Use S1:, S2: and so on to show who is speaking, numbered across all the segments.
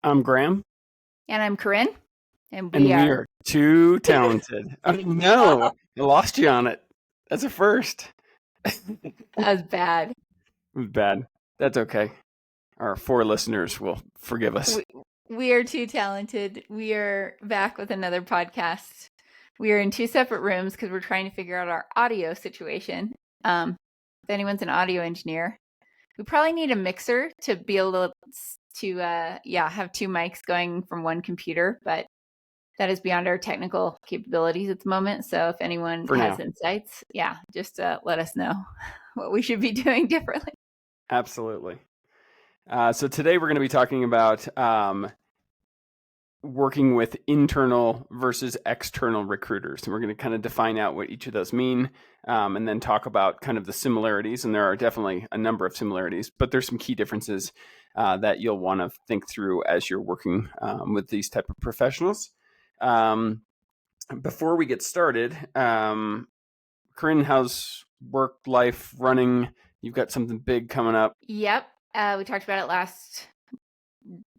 S1: I'm Graham,
S2: And I'm Corinne, and
S1: and
S2: we
S1: we
S2: are.
S1: are too talented. Oh, no, I lost you on it. That's a first.
S2: As bad.
S1: Bad. That's okay. Our four listeners will forgive us.
S2: We are too talented. We are back with another podcast. We are in two separate rooms because we're trying to figure out our audio situation. If anyone's an audio engineer, we probably need a mixer to be able to have two mics going from one computer, but that is beyond our technical capabilities at the moment. So if anyone
S1: For
S2: has
S1: now.
S2: insights, just let us know what we should be doing differently.
S1: Absolutely. So today we're going to be talking about working with internal versus external recruiters. And we're going to kind of define out what each of those mean, and then talk about kind of the similarities. And there are definitely a number of similarities, but there's some key differences that you'll want to think through as you're working with these type of professionals. Before we get started, Corinne, how's work life running? You've got something big coming up.
S2: Yep. We talked about it last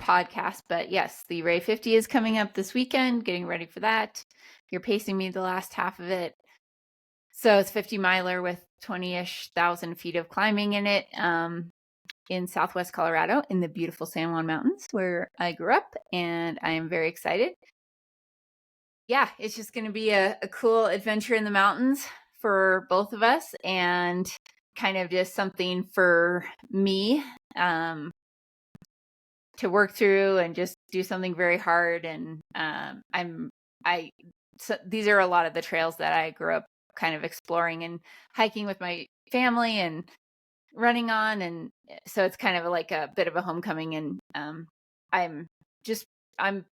S2: podcast, but yes, the Ray 50 is coming up this weekend, getting ready for that. You're pacing me the last half of it. So it's 50 miler with 20-ish thousand feet of climbing in it, in Southwest Colorado in the beautiful San Juan Mountains where I grew up, and I am very excited. Yeah, it's just going to be a cool adventure in the mountains for both of us, and kind of just something for me to work through and just do something very hard. And these are a lot of the trails that I grew up kind of exploring and hiking with my family and running on. And so it's kind of like a bit of a homecoming, and I'm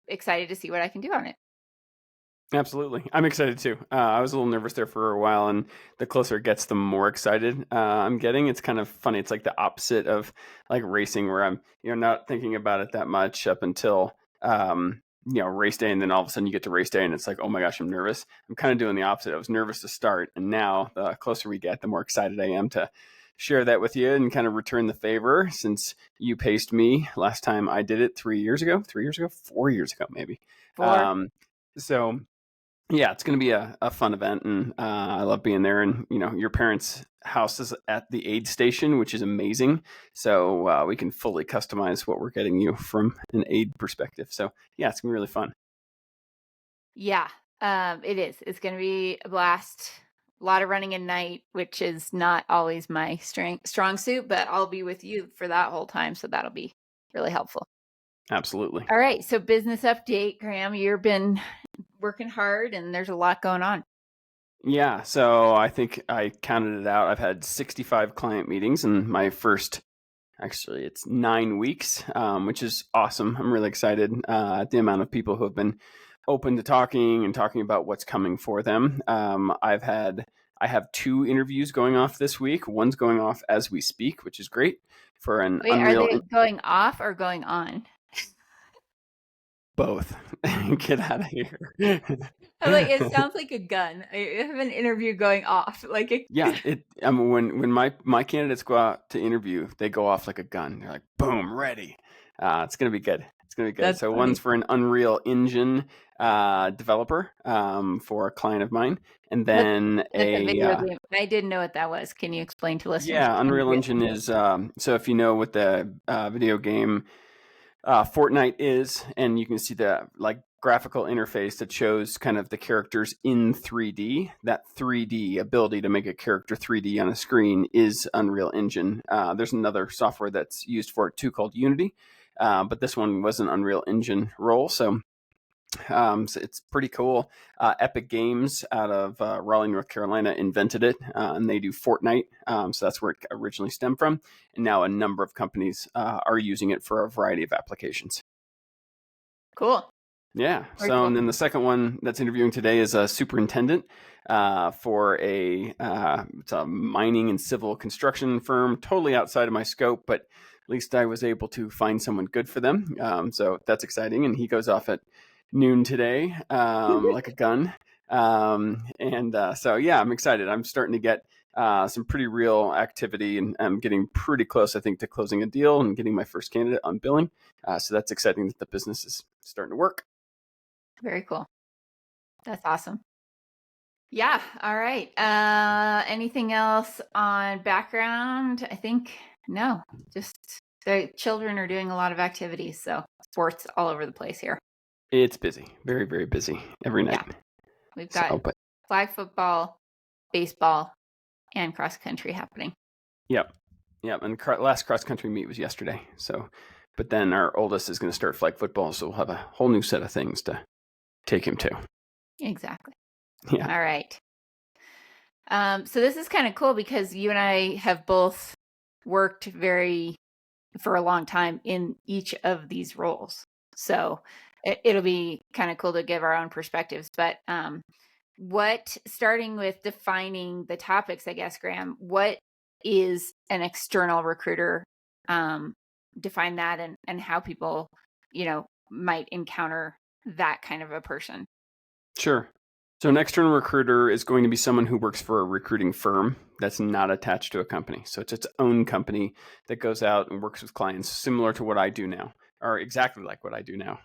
S2: excited to see what I can do on it.
S1: Absolutely. I'm excited too. I was a little nervous there for a while, and the closer it gets, the more excited I'm getting. It's kind of funny. It's like the opposite of like racing, where I'm, not thinking about it that much up until, race day. And then all of a sudden you get to race day and it's like, oh my gosh, I'm nervous. I'm kind of doing the opposite. I was nervous to start. And now the closer we get, the more excited I am to share that with you and kind of return the favor, since you paced me last time I did it 4 years ago, maybe.
S2: 4.
S1: So yeah, it's going to be a fun event, and I love being there. And, your parents' house is at the aid station, which is amazing. So we can fully customize what we're getting you from an aid perspective. So yeah, it's going to be really fun.
S2: Yeah, it is. It's going to be a blast. A lot of running at night, which is not always my strong suit, but I'll be with you for that whole time. So that'll be really helpful.
S1: Absolutely.
S2: All right. So business update, Graham, you've been working hard and there's a lot going on.
S1: Yeah. So I think I counted it out. I've had 65 client meetings in my first, actually it's 9 weeks, which is awesome. I'm really excited at the amount of people who have been open to talking and talking about what's coming for them. I have 2 interviews going off this week. One's going off as we speak, which is great for an Unreal.
S2: Are they going off or going on?
S1: Both. Get out of here.
S2: It sounds like a gun. I have an interview going off.
S1: Yeah. When my candidates go out to interview, they go off like a gun. They're like, boom, ready. It's gonna be good.
S2: That's
S1: so
S2: funny.
S1: One's for an Unreal Engine developer for a client of mine, and then
S2: that's a video game. I didn't know what that was. Can you explain to listeners?
S1: Yeah, Unreal Engine is so if you know what the video game Fortnite is, and you can see the graphical interface that shows kind of the characters in 3D. That 3D ability to make a character 3D on a screen is Unreal Engine. There's another software that's used for it too called Unity, but this one was an Unreal Engine role. So it's pretty cool. Epic Games out of Raleigh, North Carolina invented it, and they do Fortnite. So that's where it originally stemmed from. And now a number of companies are using it for a variety of applications.
S2: Cool.
S1: Yeah.
S2: Very cool.
S1: And then the second one that's interviewing today is a superintendent for it's a mining and civil construction firm, totally outside of my scope, but at least I was able to find someone good for them. So that's exciting. And he goes off at noon today, like a gun. So yeah, I'm excited. I'm starting to get some pretty real activity, and I'm getting pretty close, I think, to closing a deal and getting my first candidate on billing. So that's exciting that the business is starting to work.
S2: Very cool. That's awesome. Yeah. All right. Anything else on background? I think no. Just the children are doing a lot of activities, so sports all over the place here.
S1: It's busy, very, very busy every night.
S2: Yeah. We've got flag football, baseball, and cross country happening.
S1: Yep. And last cross country meet was yesterday. So, but then our oldest is going to start flag football, so we'll have a whole new set of things to take him to.
S2: Exactly.
S1: Yeah.
S2: All right. So this is kind of cool because you and I have both worked for a long time in each of these roles. So it'll be kind of cool to give our own perspectives. But starting with defining the topics, I guess, Graham, what is an external recruiter? Define that and how people, might encounter that kind of a person.
S1: Sure. So an external recruiter is going to be someone who works for a recruiting firm that's not attached to a company. So it's its own company that goes out and works with clients similar to what I do now, or exactly like what I do now.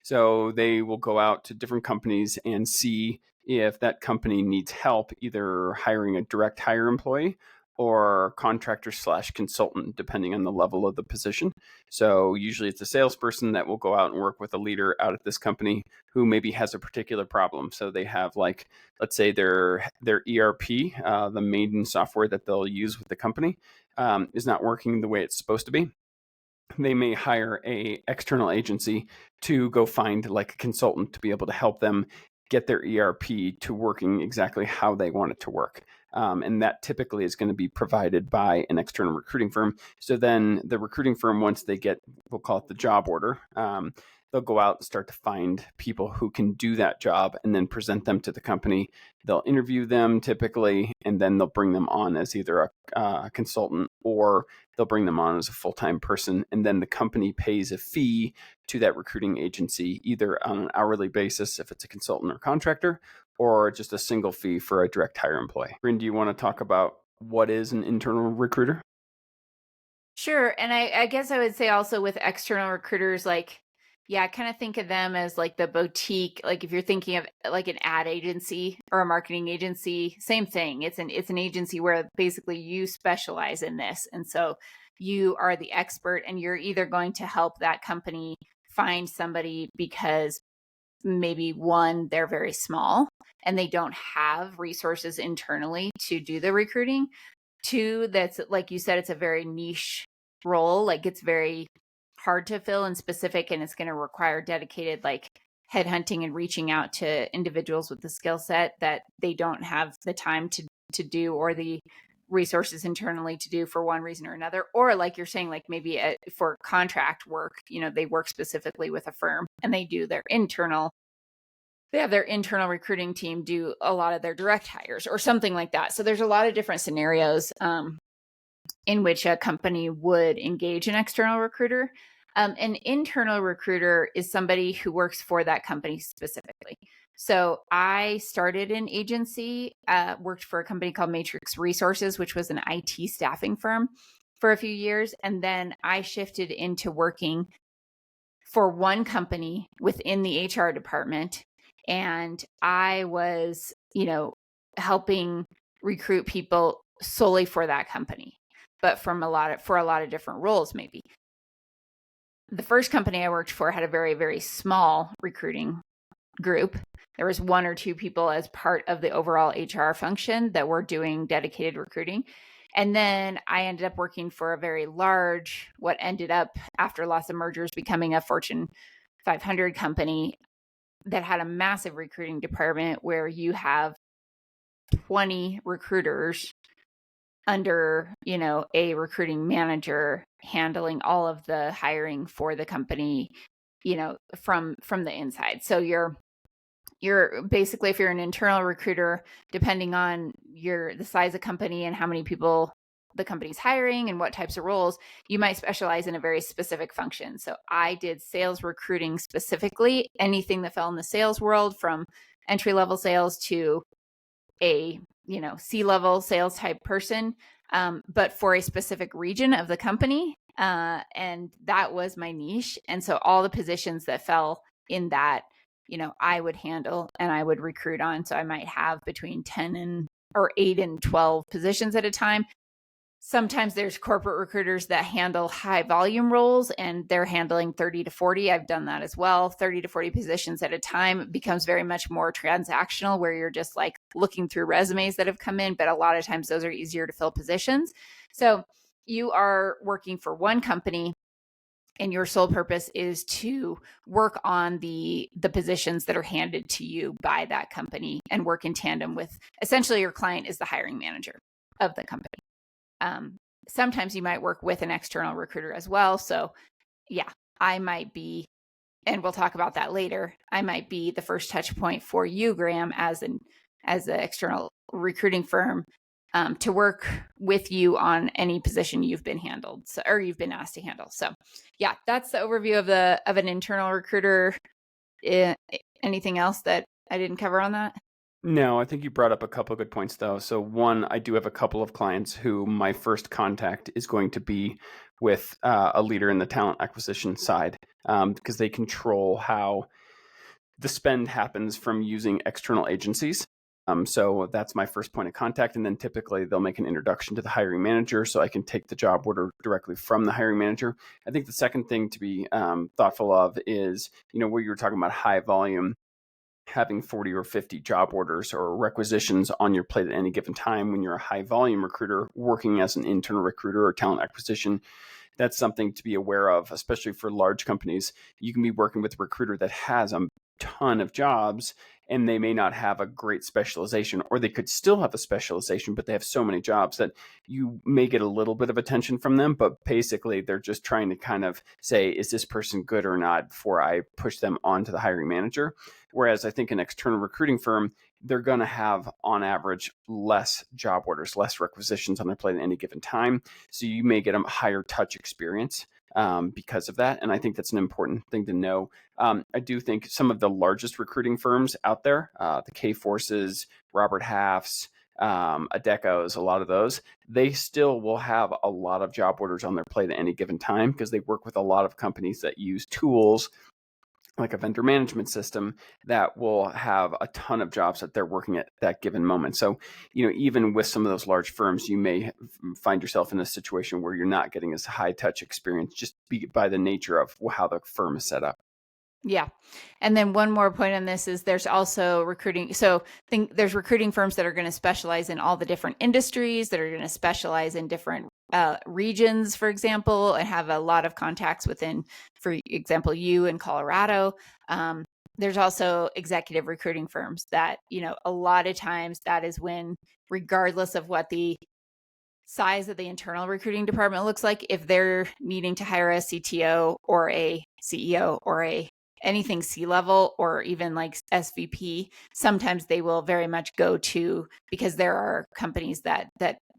S1: So they will go out to different companies and see if that company needs help either hiring a direct hire employee or contractor / consultant, depending on the level of the position. So usually it's a salesperson that will go out and work with a leader out at this company who maybe has a particular problem. So they have, like, let's say their ERP, the main software that they'll use with the company, is not working the way it's supposed to be. They may hire a external agency to go find like a consultant to be able to help them get their ERP to working exactly how they want it to work. And that typically is going to be provided by an external recruiting firm. So then the recruiting firm, once they get, we'll call it the job order, they'll go out and start to find people who can do that job and then present them to the company. They'll interview them typically, and then they'll bring them on as either a consultant or they'll bring them on as a full-time person. And then the company pays a fee to that recruiting agency, either on an hourly basis if it's a consultant or contractor, or just a single fee for a direct hire employee. Corinne, do you want to talk about what is an internal recruiter?
S2: Sure. And I guess I would say also with external recruiters, like, yeah, I kind of think of them as like the boutique. Like if you're thinking of like an ad agency or a marketing agency, same thing. It's an agency where basically you specialize in this. And so you are the expert and you're either going to help that company find somebody because maybe one, they're very small and they don't have resources internally to do the recruiting. Two, that's like you said, it's a very niche role. Like it's very hard to fill and specific, and it's going to require dedicated like headhunting and reaching out to individuals with the skill set that they don't have the time to do or the resources internally to do for one reason or another. Or like you're saying, like maybe for contract work, they work specifically with a firm and they do they have their internal recruiting team do a lot of their direct hires or something like that. So there's a lot of different scenarios in which a company would engage an external recruiter. An internal recruiter is somebody who works for that company specifically. So I started an agency, worked for a company called Matrix Resources, which was an IT staffing firm for a few years. And then I shifted into working for one company within the HR department. And I was, helping recruit people solely for that company, but for a lot of different roles, maybe. The first company I worked for had a very, very small recruiting group. There was one or two people as part of the overall HR function that were doing dedicated recruiting. And then I ended up working for a very large, what ended up after lots of mergers becoming a Fortune 500 company that had a massive recruiting department where you have 20 recruiters under, a recruiting manager handling all of the hiring for the company, from the inside. So you're basically, if you're an internal recruiter, depending on the size of company and how many people the company's hiring and what types of roles, you might specialize in a very specific function. So I did sales recruiting specifically, anything that fell in the sales world, from entry-level sales to a C-level sales type person, but for a specific region of the company. And that was my niche. And so all the positions that fell in that, I would handle and I would recruit on. So I might have between 8 and 12 positions at a time. Sometimes there's corporate recruiters that handle high volume roles and they're handling 30 to 40. I've done that as well. 30 to 40 positions at a time. It becomes very much more transactional where you're just like looking through resumes that have come in, but a lot of times those are easier to fill positions. So you are working for one company and your sole purpose is to work on the positions that are handed to you by that company and work in tandem with, essentially your client is the hiring manager of the company. Sometimes you might work with an external recruiter as well. So yeah, I might be, and we'll talk about that later, I might be the first touch point for you, Graham, as an external recruiting firm, to work with you on any position you've been or you've been asked to handle. So yeah, that's the overview of an internal recruiter. Anything else that I didn't cover on that?
S1: No, I think you brought up a couple of good points, though. So one, I do have a couple of clients who my first contact is going to be with a leader in the talent acquisition side, because they control how the spend happens from using external agencies. So that's my first point of contact. And then typically they'll make an introduction to the hiring manager so I can take the job order directly from the hiring manager. I think the second thing to be thoughtful of is, where you're talking about high volume, having 40 or 50 job orders or requisitions on your plate at any given time when you're a high volume recruiter working as an internal recruiter or talent acquisition. That's something to be aware of, especially for large companies. You can be working with a recruiter that has a ton of jobs and they may not have a great specialization, or they could still have a specialization, but they have so many jobs that you may get a little bit of attention from them. But basically, they're just trying to kind of say, is this person good or not before I push them on to the hiring manager? Whereas I think an external recruiting firm, they're going to have, on average, less job orders, less requisitions on their plate at any given time. So you may get a higher touch experience because of that. And I think that's an important thing to know. I do think some of the largest recruiting firms out there, the K-Forces, Robert Half's, Adecco's, a lot of those, they still will have a lot of job orders on their plate at any given time because they work with a lot of companies that use tools like a vendor management system that will have a ton of jobs that they're working at that given moment. So, even with some of those large firms, you may find yourself in a situation where you're not getting as high touch experience just by the nature of how the firm is set up.
S2: Yeah. And then one more point on this is there's also recruiting. So there's recruiting firms that are going to specialize in all the different industries, that are going to specialize in different regions, for example, and have a lot of contacts within, for example, you in Colorado. There's also executive recruiting firms that, a lot of times that is when, regardless of what the size of the internal recruiting department looks like, if they're needing to hire a CTO or a CEO or anything C-level or even like SVP, sometimes they will very much go to, because there are companies that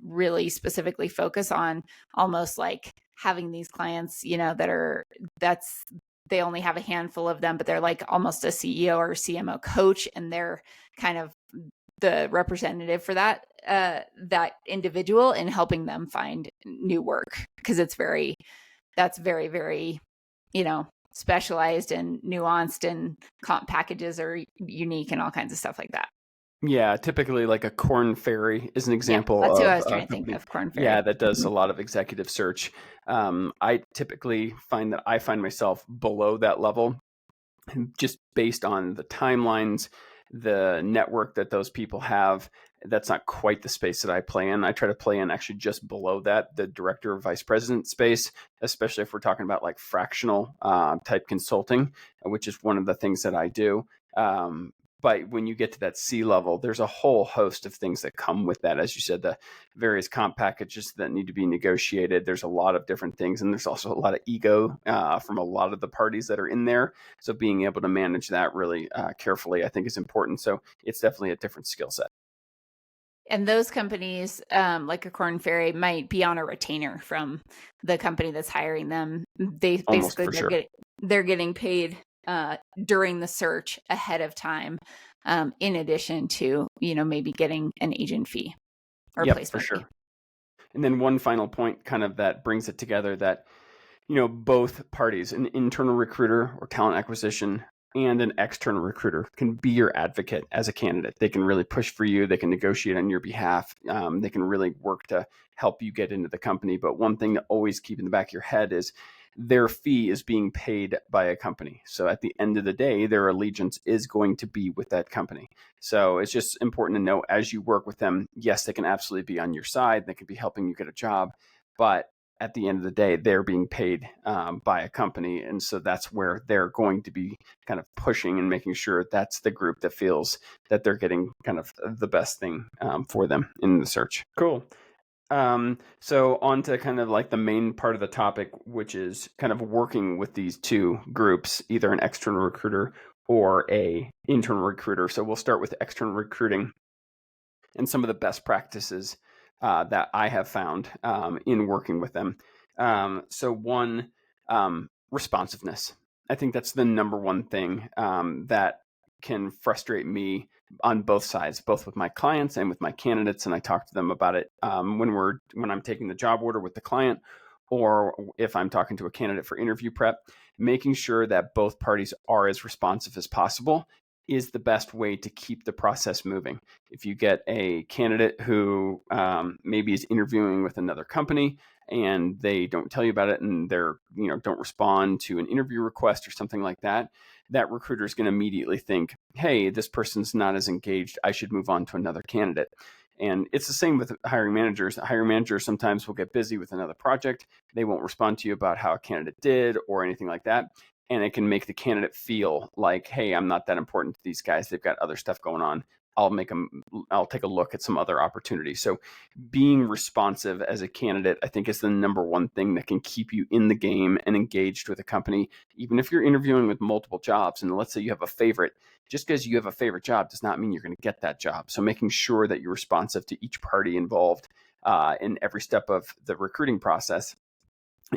S2: really specifically focus on almost like having these clients, they only have a handful of them, but they're like almost a CEO or CMO coach, and they're kind of the representative for that individual in helping them find new work, because that's very, very, specialized and nuanced, and comp packages are unique and all kinds of stuff like that.
S1: Yeah, typically like a Corn Ferry is an example
S2: that's who I
S1: of
S2: was
S1: a
S2: trying to think
S1: company.
S2: of, Corn Ferry.
S1: Yeah, that does a lot of executive search. I typically find that I find myself below that level just based on the timelines, the network that those people have. That's not quite the space that I play in. I try to play in actually just below that, the director or vice president space, especially if we're talking about like fractional type consulting, which is one of the things that I do. But when you get to that C-level, there's a whole host of things that come with that. As you said, the various comp packages that need to be negotiated. There's a lot of different things. And there's also a lot of ego from a lot of the parties that are in there. So being able to manage that really carefully, I think, is important. So it's definitely a different skill set.
S2: And those companies, like a Corn Ferry, might be on a retainer from the company that's hiring them. They
S1: Almost
S2: basically
S1: for sure.
S2: they're getting paid during the search ahead of time, in addition to, maybe getting an agent fee or
S1: Yep, for
S2: placement fee.
S1: sure. And then one final point kind of that brings it together, that both parties, an internal recruiter or talent acquisition and an external recruiter, can be your advocate as a candidate. They can really push for you. They can negotiate on your behalf. They can really work to help you get into the company. But one thing to always keep in the back of your head is their fee is being paid by a company. So at the end of the day, their allegiance is going to be with that company. So it's just important to know as you work with them, yes, they can absolutely be on your side. They can be helping you get a job. But at the end of the day, they're being paid by a company. And so that's where they're going to be kind of pushing and making sure that's the group that feels that they're getting kind of the best thing for them in the search. Cool. So on to kind of like the main part of the topic, which is kind of working with these two groups, either an external recruiter or a internal recruiter. So we'll start with external recruiting and some of the best practices that I have found in working with them. So one, responsiveness. I think that's the number one thing that can frustrate me on both sides, both with my clients and with my candidates. And I talk to them about it when I'm taking the job order with the client, or if I'm talking to a candidate for interview prep. Making sure that both parties are as responsive as possible is the best way to keep the process moving. If you get a candidate who maybe is interviewing with another company and they don't tell you about it, and they're don't respond to an interview request or something like that, that recruiter is going to immediately think, hey, this person's not as engaged, I should move on to another candidate. And it's the same with hiring managers. Hiring managers sometimes will get busy with another project. They won't respond to you about how a candidate did or anything like that. And it can make the candidate feel like, hey, I'm not that important to these guys. They've got other stuff going on. I'll take a look at some other opportunities. So being responsive as a candidate, I think, is the number one thing that can keep you in the game and engaged with a company. Even if you're interviewing with multiple jobs, and let's say you have a favorite, just because you have a favorite job does not mean you're going to get that job. So making sure that you're responsive to each party involved in every step of the recruiting process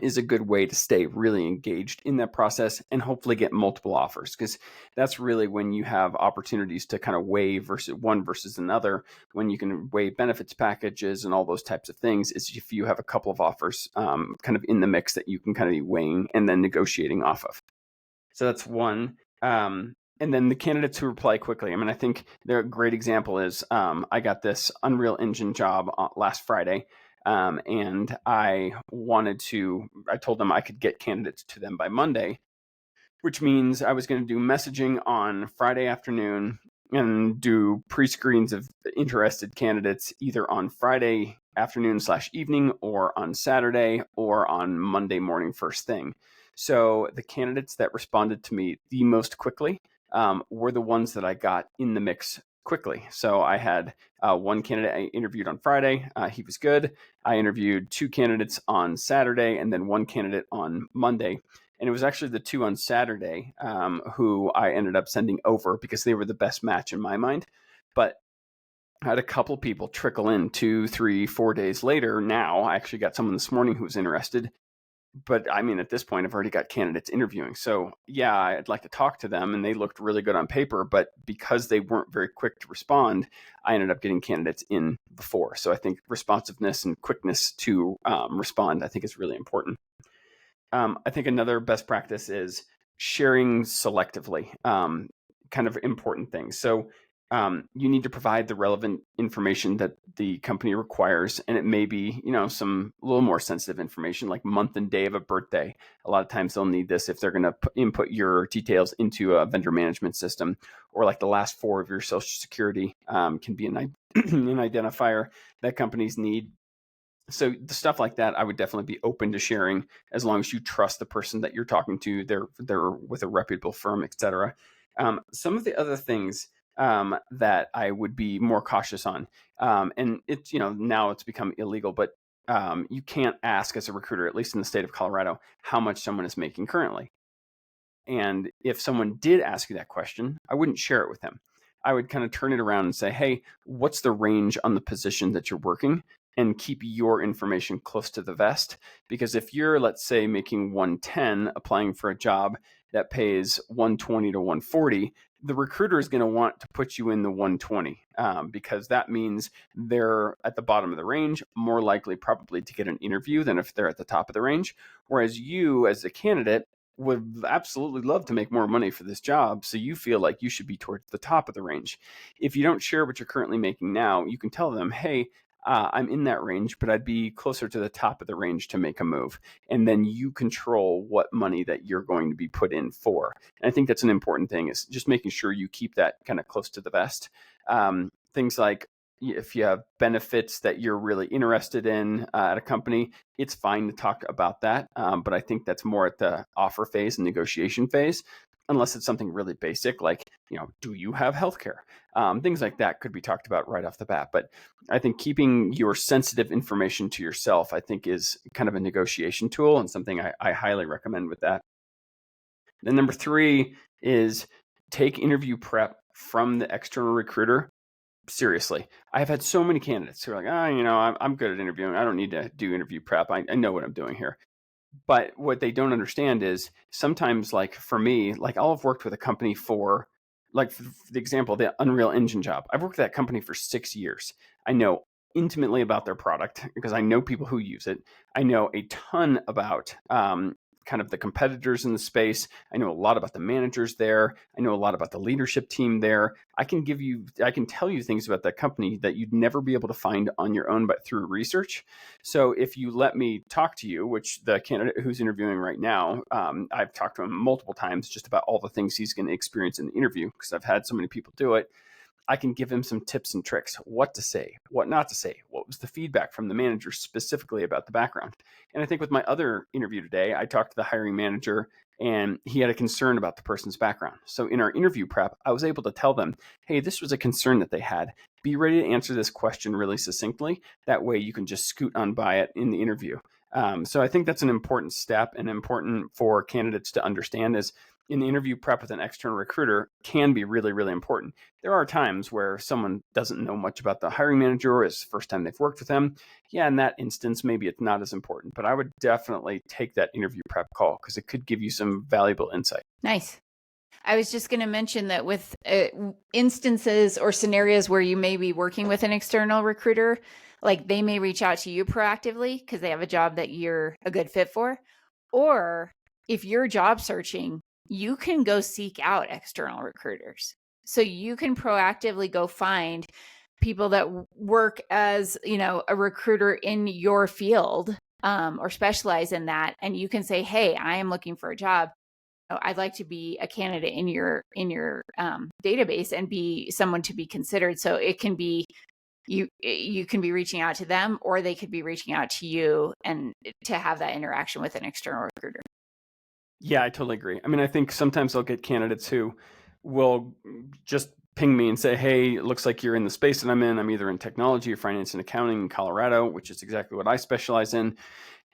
S1: is a good way to stay really engaged in that process and hopefully get multiple offers, because that's really when you have opportunities to kind of weigh one versus another, when you can weigh benefits packages and all those types of things, is if you have a couple of offers kind of in the mix that you can kind of be weighing and then negotiating off of. So that's one. And then the candidates who reply quickly. I mean, I think a great example is I got this Unreal Engine job last Friday. And I told them I could get candidates to them by Monday, which means I was going to do messaging on Friday afternoon and do pre-screens of interested candidates either on Friday afternoon / evening, or on Saturday, or on Monday morning first thing. So the candidates that responded to me the most quickly were the ones that I got in the mix quickly. So I had one candidate I interviewed on Friday. He was good. I interviewed two candidates on Saturday and then one candidate on Monday. And it was actually the two on Saturday who I ended up sending over because they were the best match in my mind. But I had a couple people trickle in 2, 3, 4 days later. Now I actually got someone this morning who was interested. But I mean, at this point, I've already got candidates interviewing. So yeah, I'd like to talk to them, and they looked really good on paper. But because they weren't very quick to respond, I ended up getting candidates in before. So I think responsiveness and quickness to respond, I think, is really important. I think another best practice is sharing selectively, kind of important things. So you need to provide the relevant information that the company requires, and it may be, some a little more sensitive information like month and day of a birthday. A lot of times they'll need this if they're going to input your details into a vendor management system, or like the last four of your social security can be an identifier that companies need. So the stuff like that, I would definitely be open to sharing as long as you trust the person that you're talking to. They're with a reputable firm, etc. Some of the other things that I would be more cautious on, and it's now it's become illegal, but you can't ask as a recruiter, at least in the state of Colorado, how much someone is making currently. And if someone did ask you that question, I wouldn't share it with them. I would kind of turn it around and say, hey, what's the range on the position that you're working? and keep your information close to the vest. Because if you're, let's say, making 110 applying for a job that pays 120 to 140, the recruiter is going to want to put you in the 120 because that means they're at the bottom of the range, more likely probably to get an interview than if they're at the top of the range. Whereas you, as a candidate, would absolutely love to make more money for this job, so you feel like you should be towards the top of the range. If you don't share what you're currently making now, you can tell them, hey, I'm in that range, but I'd be closer to the top of the range to make a move. And then you control what money that you're going to be put in for. And I think that's an important thing, is just making sure you keep that kind of close to the vest. Things like, if you have benefits that you're really interested in at a company, it's fine to talk about that. But I think that's more at the offer phase and negotiation phase, unless it's something really basic, like, do you have healthcare? Things like that could be talked about right off the bat. But I think keeping your sensitive information to yourself, I think, is kind of a negotiation tool and something I highly recommend with that. Then number 3 is take interview prep from the external recruiter seriously. I've had so many candidates who are like, I'm good at interviewing. I don't need to do interview prep. I know what I'm doing here. But what they don't understand is sometimes, like for me, like I'll have worked with a company for, like for the example, the Unreal Engine job. I've worked with that company for 6 years. I know intimately about their product because I know people who use it. I know a ton about kind of the competitors in the space. I know a lot about the managers there. I know a lot about the leadership team there. I can tell you things about that company that you'd never be able to find on your own, but through research. So if you let me talk to you, which the candidate who's interviewing right now, I've talked to him multiple times just about all the things he's going to experience in the interview, because I've had so many people do it. I can give him some tips and tricks, what to say, what not to say, what was the feedback from the manager specifically about the background. And I think with my other interview today, I talked to the hiring manager and he had a concern about the person's background. So in our interview prep, I was able to tell them, hey, this was a concern that they had. Be ready to answer this question really succinctly. That way you can just scoot on by it in the interview. So I think that's an important step, and important for candidates to understand, is in the interview prep with an external recruiter can be really, really important. There are times where someone doesn't know much about the hiring manager, or it's the first time they've worked with them. Yeah, in that instance, maybe it's not as important, but I would definitely take that interview prep call because it could give you some valuable insight.
S2: Nice. I was just going to mention that with instances or scenarios where you may be working with an external recruiter, like they may reach out to you proactively because they have a job that you're a good fit for. Or if you're job searching, you can go seek out external recruiters. So you can proactively go find people that work as, a recruiter in your field or specialize in that. And you can say, hey, I am looking for a job. I'd like to be a candidate in your database and be someone to be considered. So it can be you can be reaching out to them, or they could be reaching out to you, and to have that interaction with an external recruiter.
S1: Yeah, I totally agree. I mean, I think sometimes I'll get candidates who will just ping me and say, hey, it looks like you're in the space that I'm in. I'm either in technology or finance and accounting in Colorado, which is exactly what I specialize in.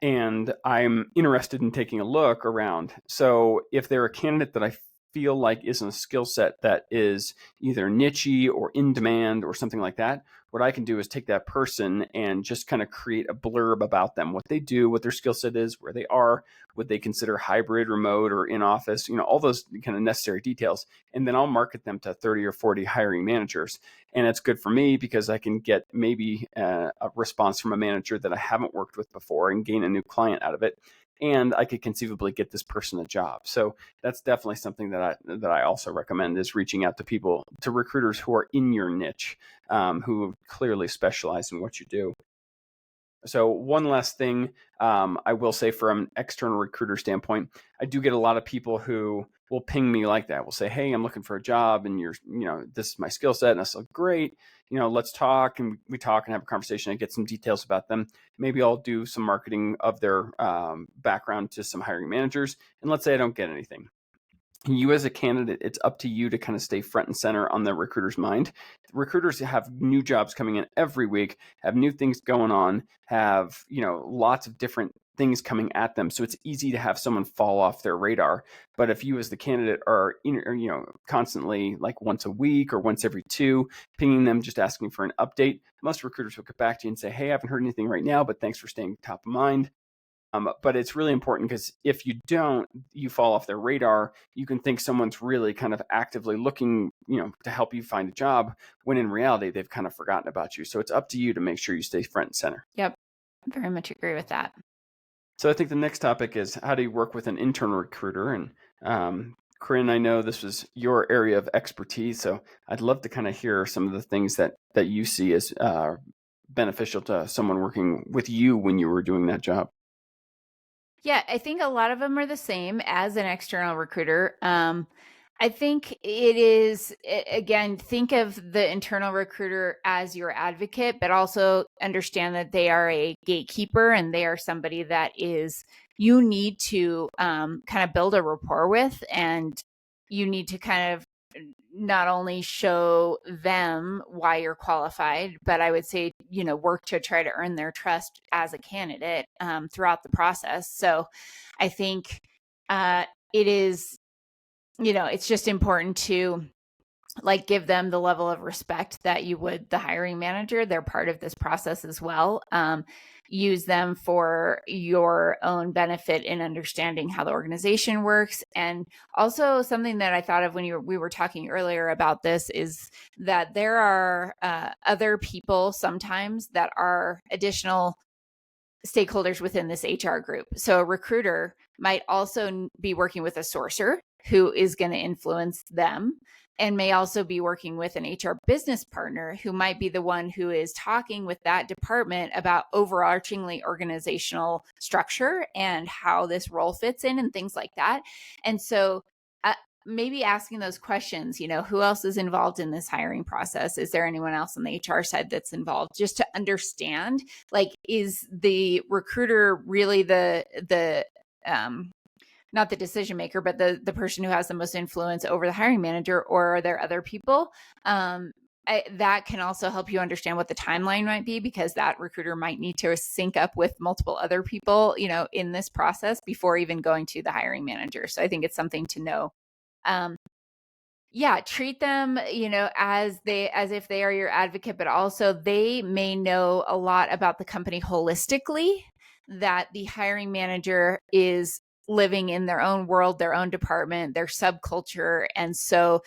S1: And I'm interested in taking a look around. So if they're a candidate that I feel like isn't a skill set that is either niche-y or in demand or something like that, what I can do is take that person and just kind of create a blurb about them, what they do, what their skill set is, where they are, would they consider hybrid, remote, or in office, all those kind of necessary details. And then I'll market them to 30 or 40 hiring managers. And it's good for me because I can get maybe a response from a manager that I haven't worked with before and gain a new client out of it. And I could conceivably get this person a job. So that's definitely something that I also recommend, is reaching out to recruiters who are in your niche, who clearly specialize in what you do. So one last thing I will say from an external recruiter standpoint, I do get a lot of people who will ping me like that. Will say, hey, I'm looking for a job and this is my skill set. And I say, great, let's talk. And we talk and have a conversation. I get some details about them. Maybe I'll do some marketing of their background to some hiring managers. And let's say I don't get anything. You as a candidate, it's up to you to kind of stay front and center on the recruiter's mind. Recruiters have new jobs coming in every week, have new things going on, have, lots of different things coming at them. So it's easy to have someone fall off their radar. But if you as the candidate are, constantly like once a week or once every two, pinging them, just asking for an update, most recruiters will get back to you and say, hey, I haven't heard anything right now, but thanks for staying top of mind. But it's really important because if you don't, you fall off their radar. You can think someone's really kind of actively looking, to help you find a job, when in reality, they've kind of forgotten about you. So it's up to you to make sure you stay front and center.
S2: Yep. Very much agree with that.
S1: So I think the next topic is, how do you work with an internal recruiter? And Corinne, I know this was your area of expertise, so I'd love to kind of hear some of the things that you see as beneficial to someone working with you when you were doing that job.
S2: Yeah, I think a lot of them are the same as an external recruiter. I think it is, again, think of the internal recruiter as your advocate, but also understand that they are a gatekeeper and they are somebody that you need to kind of build a rapport with, and you need to kind of not only show them why you're qualified, but I would say, work to try to earn their trust as a candidate throughout the process. So I think it is, it's just important to give them the level of respect that you would the hiring manager. They're part of this process as well. Use them for your own benefit in understanding how the organization works. And also, something that I thought of when we were talking earlier about this is that there are other people sometimes that are additional stakeholders within this HR group. So a recruiter might also be working with a sourcer who is going to influence them, and may also be working with an HR business partner who might be the one who is talking with that department about overarchingly organizational structure and how this role fits in and things like that. And so maybe asking those questions, who else is involved in this hiring process? Is there anyone else on the HR side that's involved? Just to understand, is the recruiter really the not the decision maker, but the person who has the most influence over the hiring manager, or are there other people? That can also help you understand what the timeline might be, because that recruiter might need to sync up with multiple other people, in this process before even going to the hiring manager. So I think it's something to know. Treat them, as if they are your advocate, but also they may know a lot about the company holistically, that the hiring manager is living in their own world, their own department, their subculture. And so,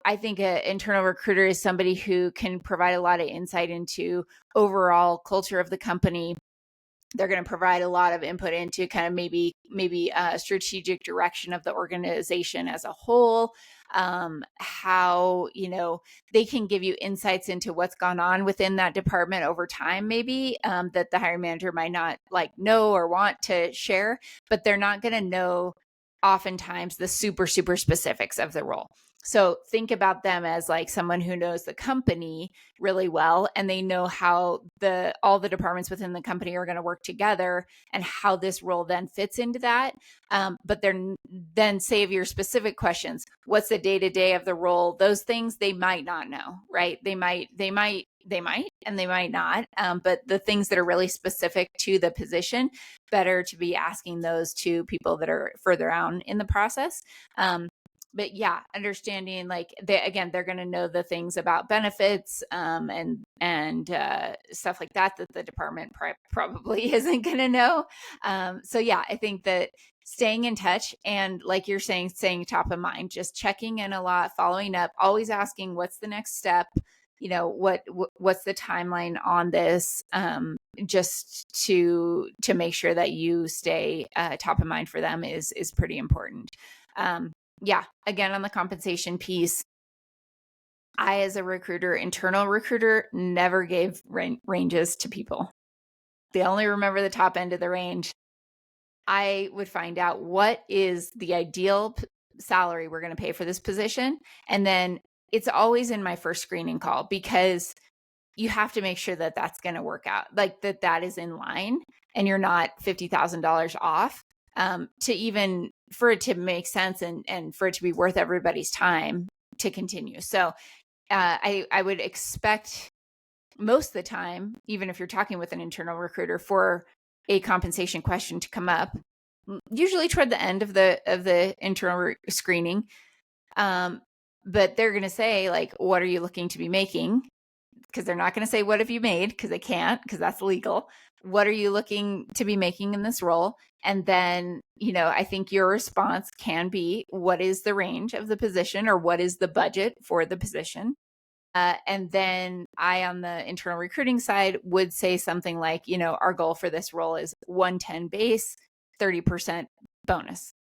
S2: I think an internal recruiter is somebody who can provide a lot of insight into overall culture of the company. They're going to provide a lot of input into kind of maybe a strategic direction of the organization as a whole. How, they can give you insights into what's gone on within that department over time, maybe that the hiring manager might not know or want to share, but they're not going to know oftentimes the super specifics of the role. So think about them as someone who knows the company really well, and they know how all the departments within the company are going to work together and how this role then fits into that. But then save your specific questions. What's the day-to-day of the role? Those things they might not know, right? They might, and they might not. But the things that are really specific to the position, better to be asking those to people that are further on in the process. But understanding they're going to know the things about benefits and stuff like that the department probably isn't going to know. I think that staying in touch and, like you're saying, staying top of mind, just checking in a lot, following up, always asking what's the next step, what's the timeline on this, just to make sure that you stay top of mind for them is pretty important. Again, on the compensation piece, I, as a recruiter, internal recruiter, never gave ranges to people. They only remember the top end of the range. I would find out what is the ideal salary we're going to pay for this position. And then it's always in my first screening call, because you have to make sure that that's going to work out, that is in line and you're not $50,000 off. For it to make sense and for it to be worth everybody's time to continue. So I would expect most of the time, even if you're talking with an internal recruiter, for a compensation question to come up, usually toward the end of the internal screening. But they're going to say, like, what are you looking to be making? Because they're not going to say, what have you made? Because they can't, because that's illegal. What are you looking to be making in this role? And then, I think your response can be, what is the range of the position, or what is the budget for the position? And then I, on the internal recruiting side, would say something like, our goal for this role is 110 base, 30% bonus,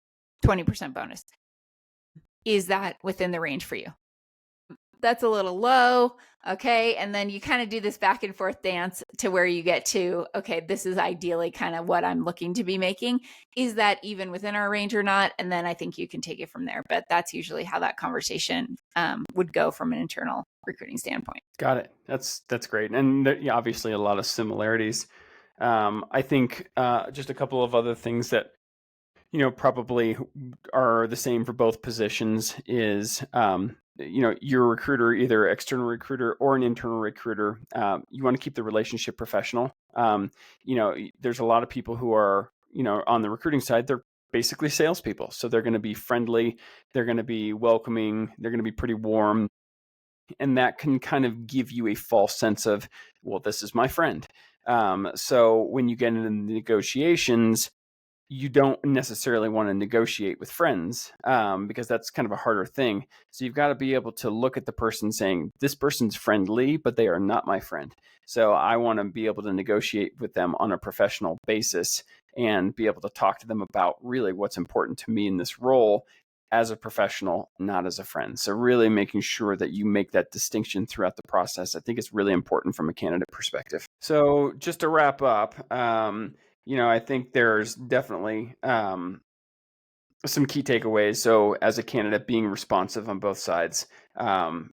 S2: 20% bonus. Is that within the range for you? That's a little low. Okay. And then you kind of do this back and forth dance to where you get to, okay, this is ideally kind of what I'm looking to be making. Is that even within our range or not? And then I think you can take it from there. But that's usually how that conversation would go from an internal recruiting standpoint.
S1: Got it. That's great. And there, obviously a lot of similarities. I think just a couple of other things that probably are the same for both positions is, your recruiter, either external recruiter or an internal recruiter, you want to keep the relationship professional. There's a lot of people who are, on the recruiting side, they're basically salespeople. So they're going to be friendly, they're going to be welcoming, they're going to be pretty warm. And that can kind of give you a false sense of, well, this is my friend. So when you get into negotiations, you don't necessarily want to negotiate with friends, because that's kind of a harder thing. So you've got to be able to look at the person saying, this person's friendly, but they are not my friend. So I want to be able to negotiate with them on a professional basis and be able to talk to them about really what's important to me in this role as a professional, not as a friend. So really making sure that you make that distinction throughout the process, I think is really important from a candidate perspective. So just to wrap up, I think there's definitely some key takeaways. So as a candidate, being responsive on both sides,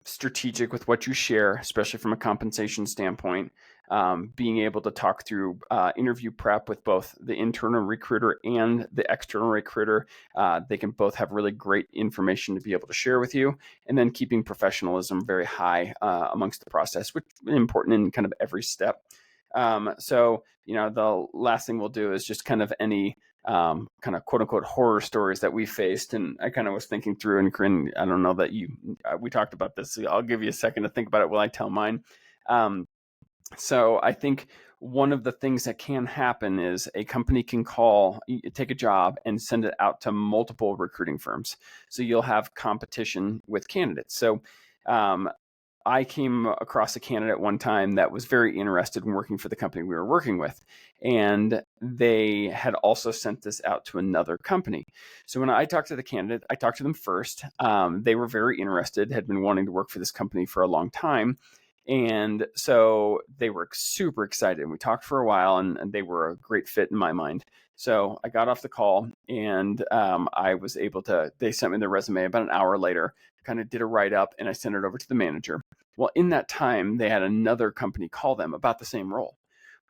S1: strategic with what you share, especially from a compensation standpoint, being able to talk through interview prep with both the internal recruiter and the external recruiter. They can both have really great information to be able to share with you, and then keeping professionalism very high amongst the process, which is important in kind of every step. So, the last thing we'll do is just kind of any kind of quote unquote horror stories that we faced. And I kind of was thinking through, and Corinne, I don't know that we talked about this. So I'll give you a second to think about it while I tell mine. So I think one of the things that can happen is a company can take a job and send it out to multiple recruiting firms. So you'll have competition with candidates. So, I came across a candidate one time that was very interested in working for the company we were working with. And they had also sent this out to another company. So when I talked to the candidate, I talked to them first. They were very interested, had been wanting to work for this company for a long time. And so they were super excited. And we talked for a while, and they were a great fit in my mind. So I got off the call, and I was able to, they sent me the resume about an hour later, kind of did a write up, and I sent it over to the manager. Well, in that time, they had another company call them about the same role.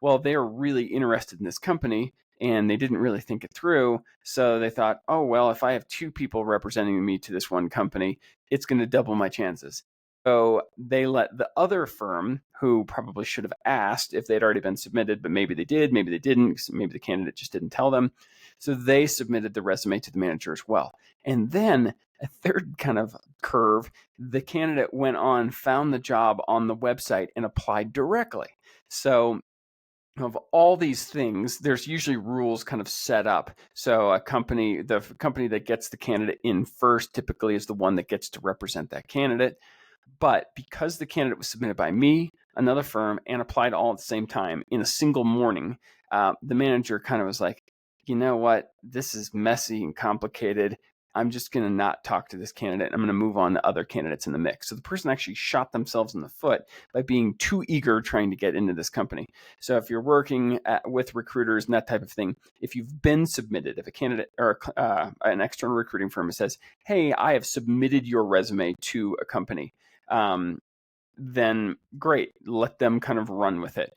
S1: Well, they were really interested in this company, and they didn't really think it through. So they thought, oh, well, if I have two people representing me to this one company, it's going to double my chances. So they let the other firm, who probably should have asked if they'd already been submitted, but maybe they did, maybe they didn't, maybe the candidate just didn't tell them. So they submitted the resume to the manager as well. And then a third kind of curve, the candidate went on, found the job on the website, and applied directly. So of all these things, there's usually rules kind of set up. So the company that gets the candidate in first typically is the one that gets to represent that candidate. But because the candidate was submitted by me, another firm, and applied all at the same time in a single morning, the manager kind of was like, you know what, this is messy and complicated. I'm just going to not talk to this candidate. I'm going to move on to other candidates in the mix. So the person actually shot themselves in the foot by being too eager trying to get into this company. So if you're working with recruiters and that type of thing, if you've been submitted, if a candidate or an external recruiting firm says, hey, I have submitted your resume to a company, then great, let them kind of run with it.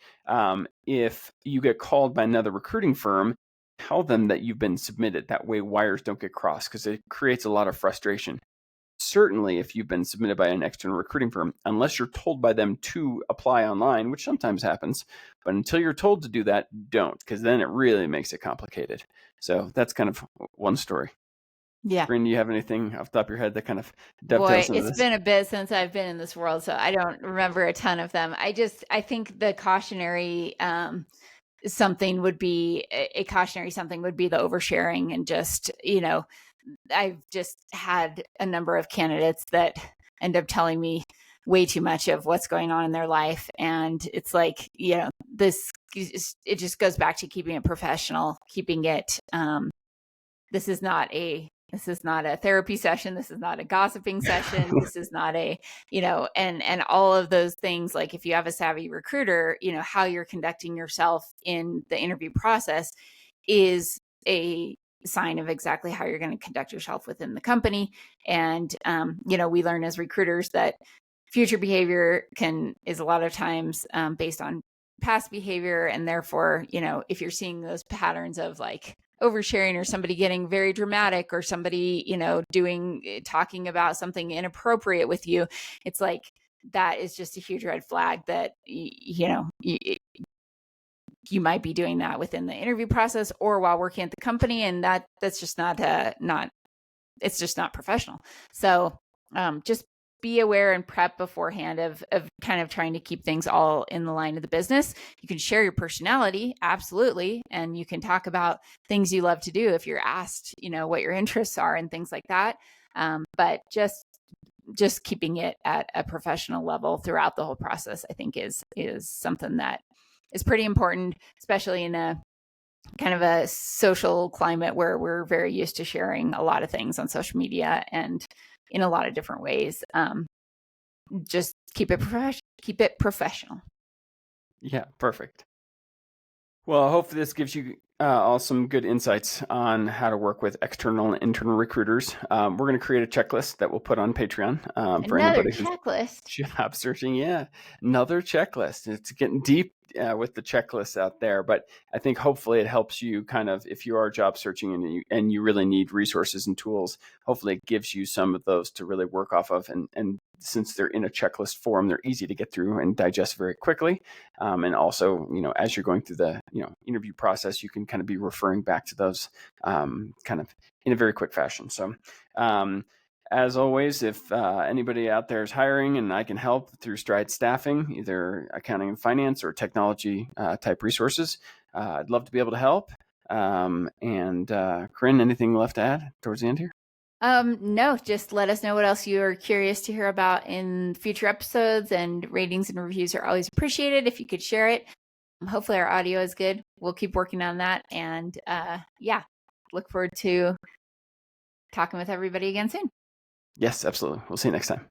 S1: If you get called by another recruiting firm, tell them that you've been submitted. That way wires don't get crossed, because it creates a lot of frustration. certainly if you've been submitted by an external recruiting firm, unless you're told by them to apply online, which sometimes happens, but until you're told to do that, don't, because then it really makes it complicated. So that's kind of one story.
S2: Yeah.
S1: Corinne, do you have anything off the top of your head that kind of
S2: Boy,
S1: dovetails into
S2: it's
S1: this?
S2: been a bit since I've been in this world, so I don't remember a ton of them. I think the cautionary something would be a cautionary something would be the oversharing and just, I've just had a number of candidates that end up telling me way too much of what's going on in their life. And it's like, it just goes back to keeping it professional, keeping it, this is not a therapy session. This is not a gossiping session. This is not a, and all of those things. Like if you have a savvy recruiter, how you're conducting yourself in the interview process is a sign of exactly how you're going to conduct yourself within the company. And, we learn as recruiters that future behavior is a lot of times based on past behavior. And therefore, if you're seeing those patterns of like oversharing or somebody getting very dramatic or somebody, talking about something inappropriate with you, it's like, that is just a huge red flag that, you might be doing that within the interview process or while working at the company. And that's just it's just not professional. So just be aware and prep beforehand of kind of trying to keep things all in the line of the business. You can share your personality, absolutely. And you can talk about things you love to do if you're asked, what your interests are and things like that. But just keeping it at a professional level throughout the whole process, I think is something that is pretty important, especially in a kind of a social climate where we're very used to sharing a lot of things on social media and in a lot of different ways. Just keep it professional.
S1: Yeah, perfect. Well, hopefully this gives you all some good insights on how to work with external and internal recruiters. We're going to create a checklist that we'll put on Patreon for
S2: Another
S1: anybody who's
S2: checklist.
S1: job searching. Yeah, another checklist. It's getting deep with the checklists out there, but I think hopefully it helps you kind of, if you are job searching and you really need resources and tools, hopefully it gives you some of those to really work off of. And since they're in a checklist form, they're easy to get through and digest very quickly. And also, as you're going through the, interview process, you can kind of be referring back to those kind of in a very quick fashion. So, as always, if anybody out there is hiring and I can help through Stride Staffing, either accounting and finance or technology type resources, I'd love to be able to help. And Corinne, anything left to add towards the end here?
S2: No, just let us know what else you're curious to hear about in future episodes, and ratings and reviews are always appreciated if you could share it. Hopefully our audio is good. We'll keep working on that. And look forward to talking with everybody again soon.
S1: Yes, absolutely. We'll see you next time.